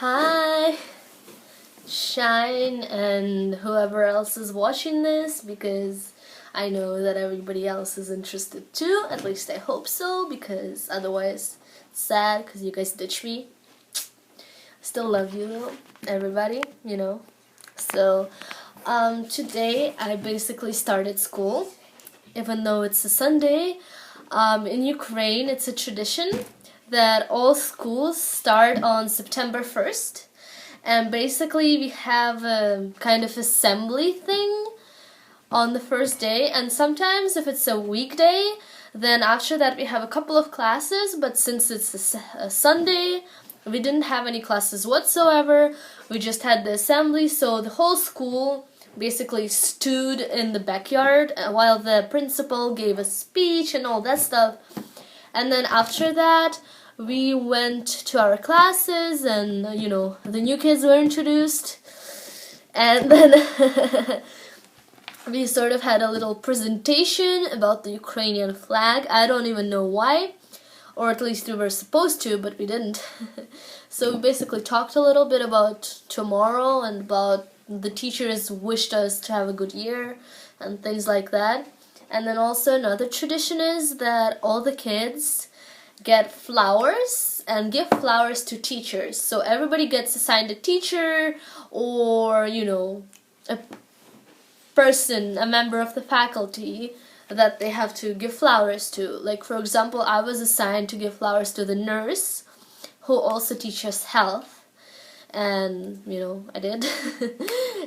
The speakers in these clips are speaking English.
Hi, Shine, and whoever else is watching this, because I know that everybody else is interested too. At least I hope so, because otherwise it's sad because you guys ditch me. Still love you, everybody, So, today I basically started school, even though it's a Sunday. In Ukraine, it's a tradition that all schools start on September 1st. And basically, we have a kind of assembly thing on the first day. And sometimes, if it's a weekday, then after that, we have a couple of classes. But since it's a Sunday, we didn't have any classes whatsoever. We just had the assembly. So the whole school basically stood in the backyard while the principal gave a speech and all that stuff. And then after that, we went to our classes, and the new kids were introduced, and then we sort of had a little presentation about the Ukrainian flag. I don't even know why, or at least we were supposed to, but we didn't. So we basically talked a little bit about tomorrow and about the teachers wished us to have a good year and things like that. And then also another tradition is that all the kids get flowers and give flowers to teachers. So everybody gets assigned a teacher or, a person, a member of the faculty that they have to give flowers to. Like, for example, I was assigned to give flowers to the nurse who also teaches health. And, I did.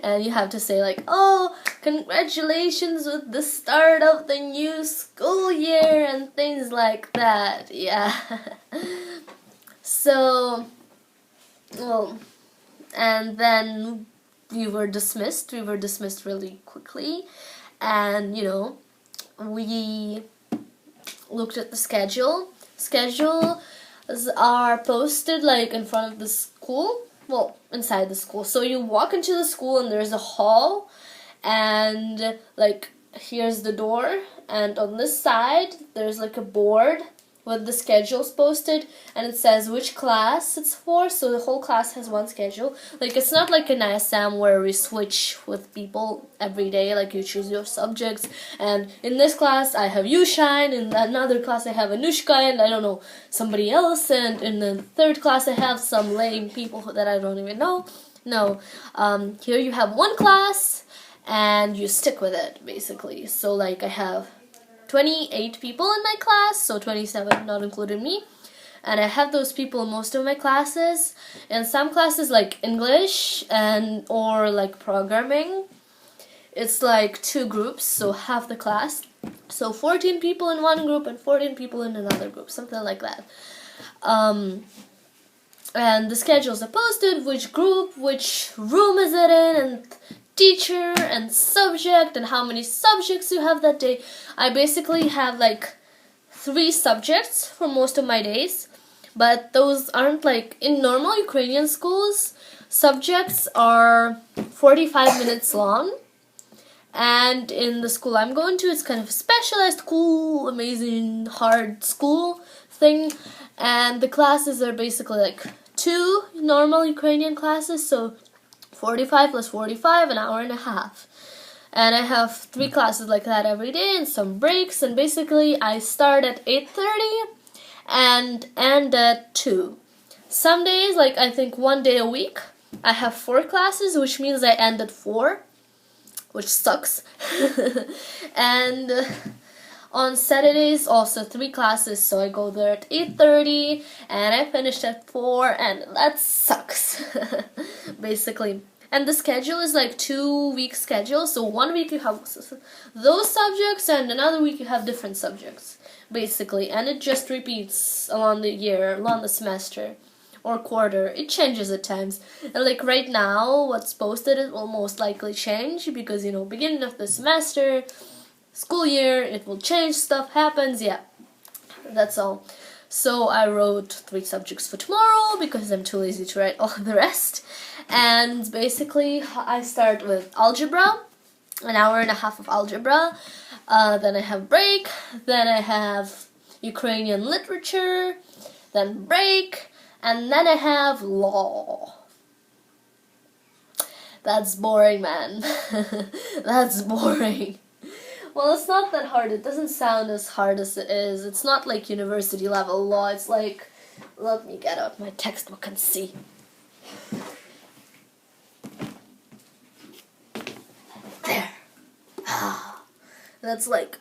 And you have to say like, oh, congratulations with the start of the new school year and things like that. Yeah. So, and then we were dismissed. We were dismissed really quickly. And, we looked at the schedule. Schedules are posted like in front of the school. Well, inside the school. So you walk into the school and there's a hall, and like here's the door, and on this side there's like a board with the schedules posted, and it says which class it's for. So the whole class has one schedule. Like, it's not like an ISM where we switch with people every day, like you choose your subjects, and in this class I have you, Shine, in another class I have Anushka, and I don't know, somebody else, and in the third class I have some lame people that I don't even know. No, here you have one class and you stick with it, basically. So like I have 28 people in my class, so 27 not including me, and I have those people in most of my classes. In some classes like English and or like programming, it's like two groups, so half the class, so 14 people in one group and 14 people in another group, something like that. And the schedules are posted, which group, which room is it in, and teacher and subject and how many subjects you have that day. I basically have like 3 subjects for most of my days, but those aren't like in normal Ukrainian schools. Subjects are 45 minutes long, and in the school I'm going to, it's kind of a specialized, cool, amazing, hard school thing, and the classes are basically like 2 normal Ukrainian classes, so 45 plus 45, an hour and a half. And I have 3 classes like that every day and some breaks. And basically I start at 8:30 and end at 2. Some days, like I think one day a week, I have 4 classes, which means I end at 4, which sucks. And on Saturdays also 3 classes, so I go there at 8:30 and I finish at 4, and that sucks. Basically. And the schedule is like 2-week schedule, so 1 week you have those subjects and another week you have different subjects, basically. And it just repeats along the year, along the semester or quarter. It changes at times. And like right now, what's posted, it will most likely change because, beginning of the semester, school year, it will change, stuff happens, yeah. That's all. So I wrote 3 subjects for tomorrow because I'm too lazy to write all the rest. And basically I start with algebra, an hour and a half of algebra. Then I have break. Then I have Ukrainian literature. Then break. And then I have law That's boring, man. That's boring. Well, it's not that hard. It doesn't sound as hard as it is. It's not like university level law. It's like, let me get out my textbook and see. There. That's like,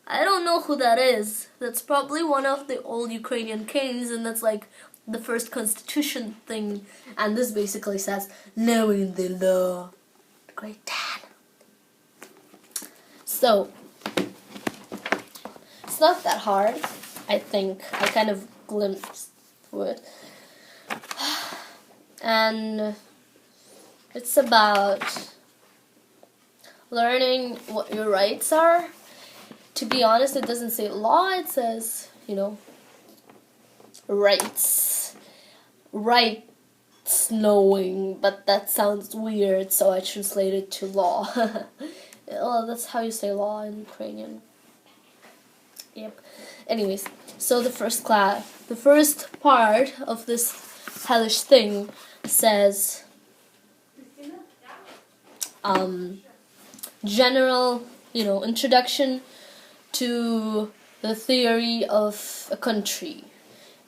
I don't know who that is. That's probably one of the old Ukrainian kings, and that's like the first constitution thing. And this basically says, knowing the law. Great Dan. So, it's not that hard, I think. I kind of glimpsed through it. And it's about learning what your rights are. To be honest, it doesn't say law, it says, rights. Rights knowing, but that sounds weird, so I translated to law. Well, that's how you say law in Ukrainian. Yep. Anyways, so the first part of this hellish thing says, general, introduction to the theory of a country.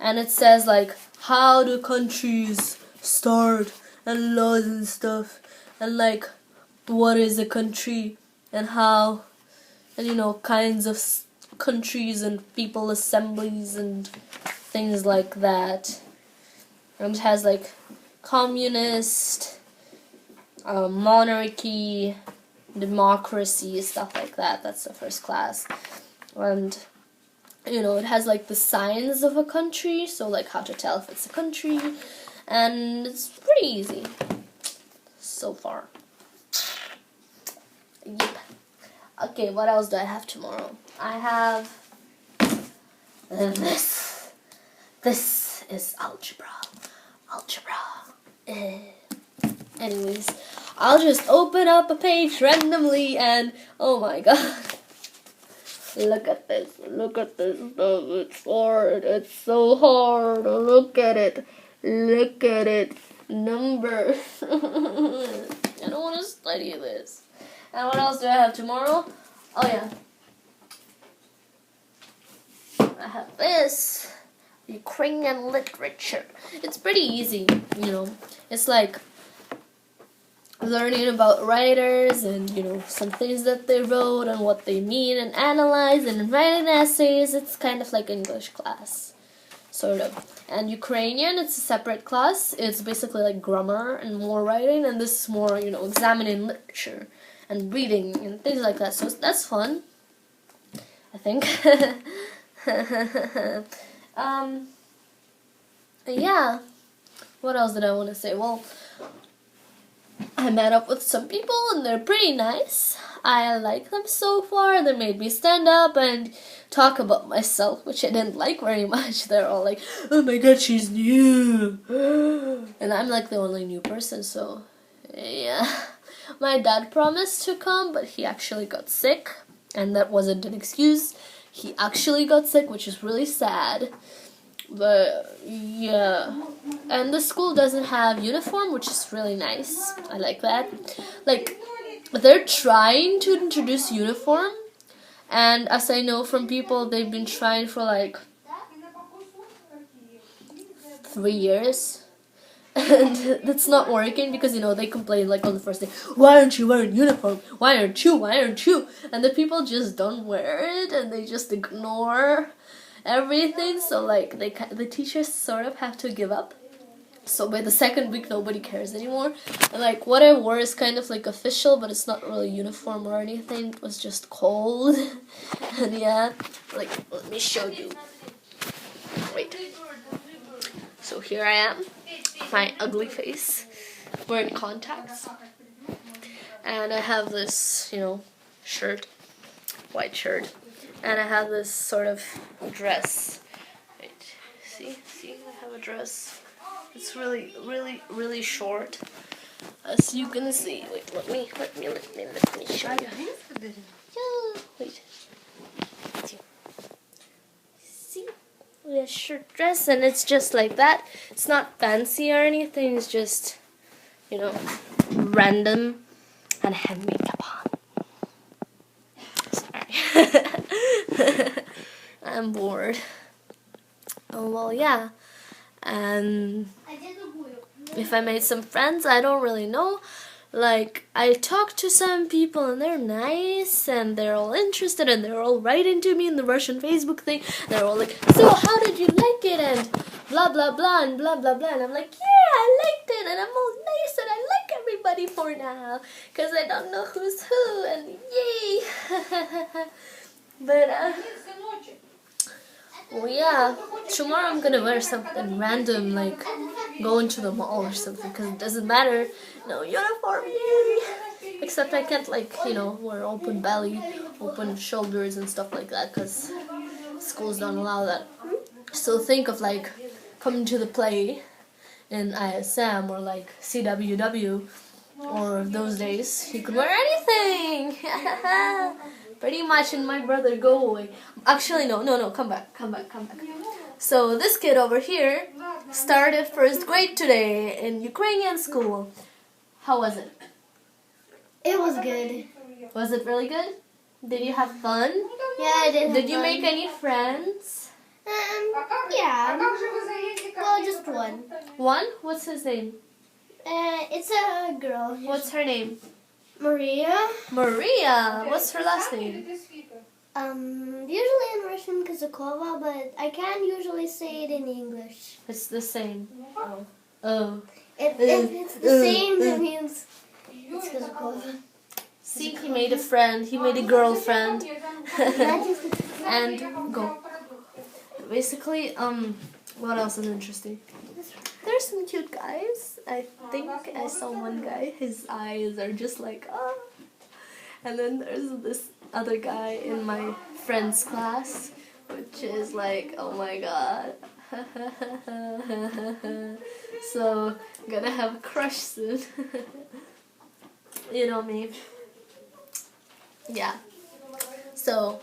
And it says, like, how do countries start, and laws and stuff, and, like, what is a country, and how, and, kinds of countries and people assemblies and things like that. And it has, like, communist, monarchy, democracy, stuff like that. That's the first class. And it has like the signs of a country, so like how to tell if it's a country, and it's pretty easy so far. Yep. Okay, what else do I have tomorrow? I have this. This is algebra. Anyways, I'll just open up a page randomly and oh my god. Look at this stuff, it's hard, it's so hard, look at it, numbers. I don't want to study this. And what else do I have tomorrow? Oh yeah. I have this, Ukrainian literature. It's pretty easy, it's like learning about writers and, some things that they wrote and what they mean and analyze and writing essays. It's kind of like English class, sort of. And Ukrainian, it's a separate class. It's basically like grammar and more writing, and this is more, examining literature and reading and things like that. So that's fun, I think. Yeah. What else did I want to say? Well, I met up with some people and they're pretty nice. I like them so far. They made me stand up and talk about myself, which I didn't like very much. They're all like, oh my god, she's new. And I'm like the only new person, so yeah. My dad promised to come, but he actually got sick. And that wasn't an excuse. He actually got sick, which is really sad. But yeah, and the school doesn't have uniform, which is really nice. I like that. Like, they're trying to introduce uniform, and as I know from people, they've been trying for like 3 years, and that's not working because they complain like on the first day, why aren't you wearing uniform? Why aren't you? And the people just don't wear it, and they just ignore everything, so like the teachers sort of have to give up. So by the second week nobody cares anymore, and like what I wore is kind of like official, but it's not really uniform or anything. It was just cold. And yeah, like, let me show you. Wait. So here I am, my ugly face, wearing contacts, and I have this shirt, white shirt. And I have this sort of dress. Wait, see, I have a dress. It's really, really, really short, as you can see. Wait, let me show you. Wait. See, a short dress, and it's just like that. It's not fancy or anything. It's just, random and have makeup on. Sorry. I'm bored. Oh well, yeah. And if I made some friends, I don't really know. Like, I talked to some people and they're nice and they're all interested and they're all writing to me in the Russian Facebook thing. They're all like, so how did you like it? And blah blah blah and blah blah blah. And I'm like, yeah, I liked it and I'm all nice and I like everybody for now. Because I don't know who's who and yay. But, well, yeah, tomorrow I'm gonna wear something random, like going to the mall or something, because it doesn't matter, no uniform, yay! Except I can't, like, you know, wear open belly, open shoulders and stuff like that, because schools don't allow that. So think of, like, coming to the play in ISM or, like, CWW, or those days, you could wear anything! Pretty much, and my brother, go away. Actually, no, come back. So this kid over here started first grade today in Ukrainian school. How was it? It was good. Was it really good? Did you have fun? Yeah, I did. Did you make any friends? Yeah. Well, just one. One? What's his name? It's a girl. What's her name? Maria. Maria. What's her last name? Usually in Russian, Kazakova, but I can't usually say it in English. It's the same. Oh. If it's the same, that means it's Kazakova. See, he made a friend. He made a girlfriend. And go. Basically, what else is interesting? There's some cute guys. I think I saw one guy. His eyes are just like, ah. And then there's this other guy in my friend's class, which is like, oh my god. So, gonna have a crush soon. You know me. Yeah. So,